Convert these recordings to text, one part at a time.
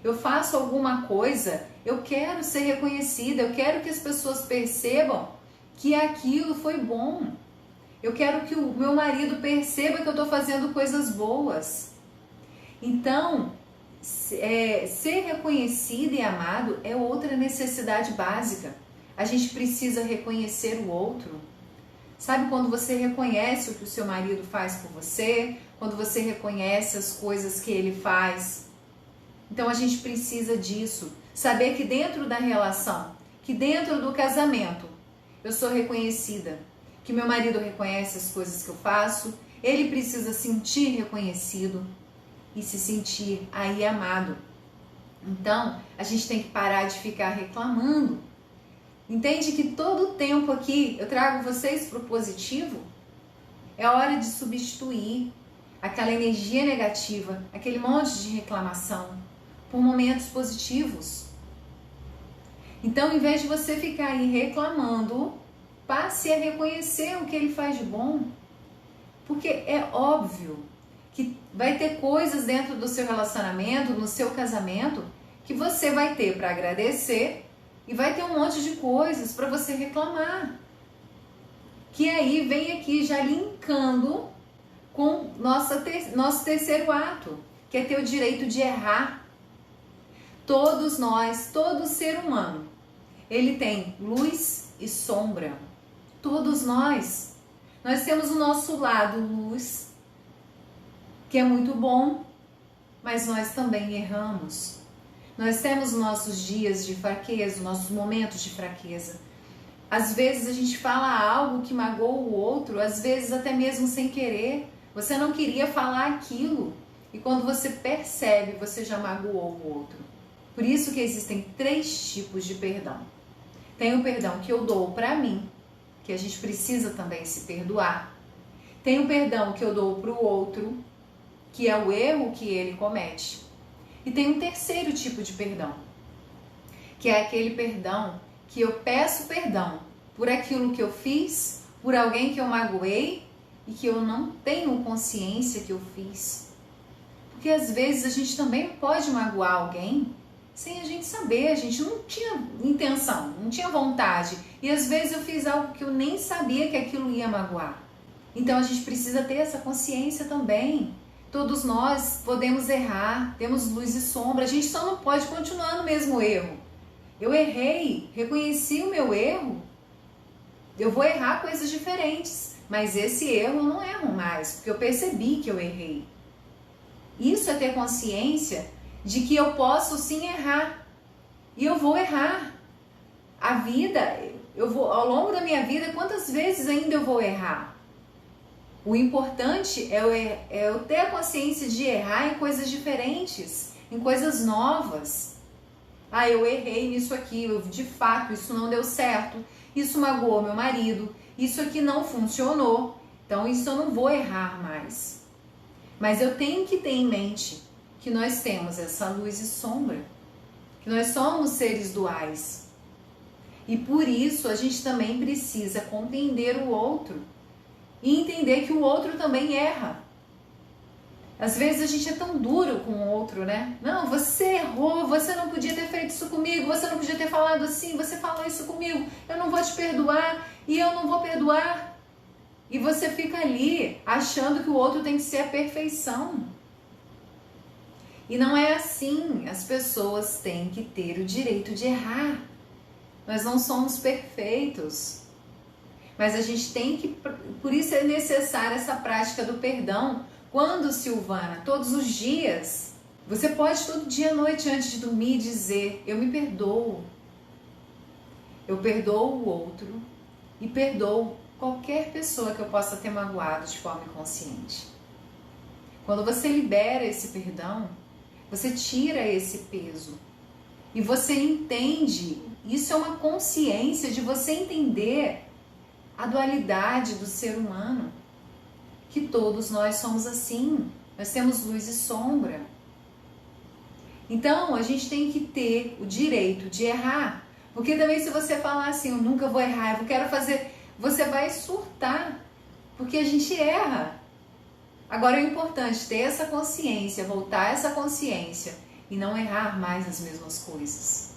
eu faço alguma coisa, eu quero ser reconhecida, eu quero que as pessoas percebam que aquilo foi bom. Eu quero que o meu marido perceba que eu estou fazendo coisas boas. Então, ser reconhecido e amado é outra necessidade básica. A gente precisa reconhecer o outro. Sabe quando você reconhece o que o seu marido faz por você? Quando você reconhece as coisas que ele faz? Então a gente precisa disso. Saber que dentro da relação, que dentro do casamento, eu sou reconhecida. Que meu marido reconhece as coisas que eu faço. Ele precisa sentir reconhecido e se sentir aí amado. Então a gente tem que parar de ficar reclamando. Entende que todo o tempo aqui eu trago vocês para o positivo? É hora de substituir aquela energia negativa, aquele monte de reclamação, por momentos positivos. Então, em vez de você ficar aí reclamando, passe a reconhecer o que ele faz de bom. Porque é óbvio que vai ter coisas dentro do seu relacionamento, no seu casamento, que você vai ter para agradecer. E vai ter um monte de coisas para você reclamar. Que aí vem aqui já linkando com nosso terceiro ato, que é ter o direito de errar. Todos nós, todo ser humano, ele tem luz e sombra. Todos nós. Nós temos o nosso lado luz, que é muito bom, mas nós também erramos. Nós temos nossos dias de fraqueza, nossos momentos de fraqueza. Às vezes a gente fala algo que magoa o outro, às vezes até mesmo sem querer. Você não queria falar aquilo e quando você percebe, você já magoou o outro. Por isso que existem 3 tipos de perdão. Tem o perdão que eu dou para mim, que a gente precisa também se perdoar. Tem o perdão que eu dou para o outro, que é o erro que ele comete. E tem um terceiro tipo de perdão, que é aquele perdão que eu peço perdão por aquilo que eu fiz, por alguém que eu magoei e que eu não tenho consciência que eu fiz. Porque às vezes a gente também pode magoar alguém sem a gente saber, a gente não tinha intenção, não tinha vontade. E às vezes eu fiz algo que eu nem sabia que aquilo ia magoar. Então a gente precisa ter essa consciência também. Todos nós podemos errar, temos luz e sombra, a gente só não pode continuar no mesmo erro. Eu errei, reconheci o meu erro, eu vou errar coisas diferentes, mas esse erro eu não erro mais, porque eu percebi que eu errei. Isso é ter consciência de que eu posso sim errar, e eu vou errar. A vida, ao longo da minha vida, quantas vezes ainda eu vou errar? O importante é eu ter a consciência de errar em coisas diferentes, em coisas novas. Ah, eu errei nisso aqui, de fato isso não deu certo, isso magoou meu marido, isso aqui não funcionou, então isso eu não vou errar mais. Mas eu tenho que ter em mente que nós temos essa luz e sombra, que nós somos seres duais. E por isso a gente também precisa compreender o outro. E entender que o outro também erra. Às vezes a gente é tão duro com o outro, né? Não, você errou, você não podia ter feito isso comigo, você não podia ter falado assim, você falou isso comigo, eu não vou te perdoar e eu não vou perdoar. E você fica ali achando que o outro tem que ser a perfeição. E não é assim, as pessoas têm que ter o direito de errar. Nós não somos perfeitos. Mas a gente tem que, por isso é necessária essa prática do perdão. Quando, Silvana, todos os dias, você pode todo dia à noite antes de dormir dizer, eu me perdoo. Eu perdoo o outro e perdoo qualquer pessoa que eu possa ter magoado de forma inconsciente. Quando você libera esse perdão, você tira esse peso e você entende, isso é uma consciência de você entender a dualidade do ser humano, que todos nós somos assim, nós temos luz e sombra. Então a gente tem que ter o direito de errar, porque também se você falar assim, eu nunca vou errar, eu quero fazer, você vai surtar, porque a gente erra. Agora é importante ter essa consciência, voltar essa consciência e não errar mais as mesmas coisas.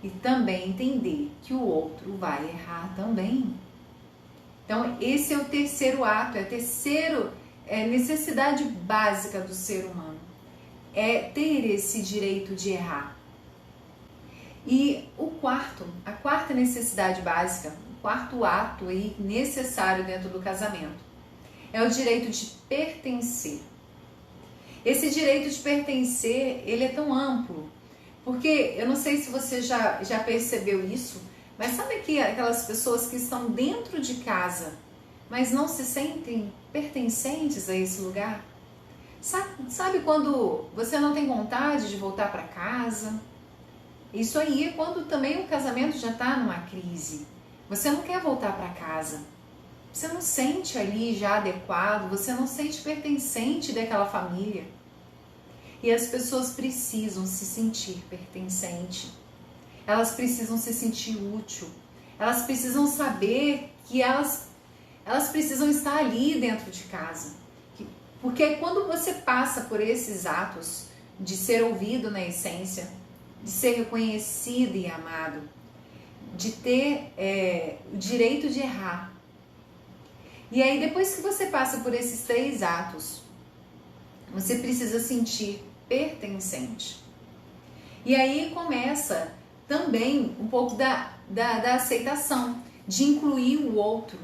E também entender que o outro vai errar também. Então, esse é o terceiro ato, é a terceira necessidade básica do ser humano. É ter esse direito de errar. E a quarta necessidade básica, o quarto ato aí necessário dentro do casamento, é o direito de pertencer. Esse direito de pertencer, ele é tão amplo, porque eu não sei se você já percebeu isso, mas sabe aquelas pessoas que estão dentro de casa, mas não se sentem pertencentes a esse lugar? Sabe quando você não tem vontade de voltar para casa? Isso aí é quando também o casamento já está numa crise. Você não quer voltar para casa. Você não sente ali já adequado, você não sente pertencente daquela família. E as pessoas precisam se sentir pertencente. Elas precisam se sentir útil. Elas precisam saber que elas precisam estar ali dentro de casa. Porque quando você passa por esses atos de ser ouvido na essência, de ser reconhecido e amado, de ter o direito de errar. E aí depois que você passa por esses 3 atos, você precisa sentir pertencente. E aí começa também um pouco da aceitação, de incluir o outro.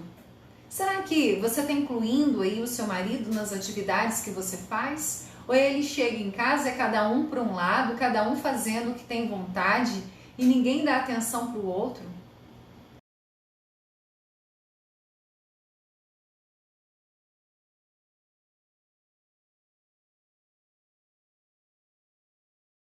Será que você está incluindo aí o seu marido nas atividades que você faz? Ou ele chega em casa, é cada um para um lado, cada um fazendo o que tem vontade e ninguém dá atenção para o outro?